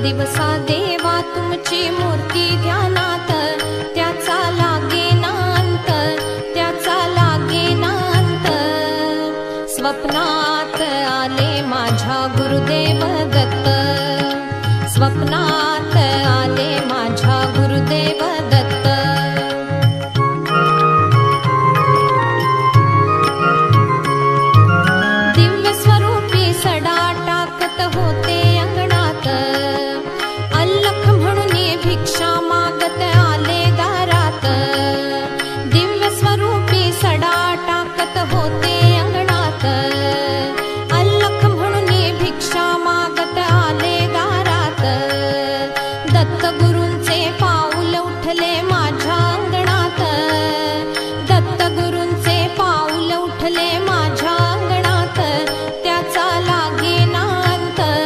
दिवसा देवा तुमची मूर्ती ध्यानात, त्याचा लागेना अंत, त्याचा लागेना अंत. स्वप्नात आले माझ्या गुरुदेव दत्त, स्वप्नात आले माझ्या गुरुदेव दत्त. दिव्य स्वरूपी सडा टाकत होते अंगणात, अल्लख म्हणून भिक्षा मागत आले दारात. दिव्य स्वरूपी सडा टाकत होते अंगणात, अल्लख म्हणून भिक्षा मागत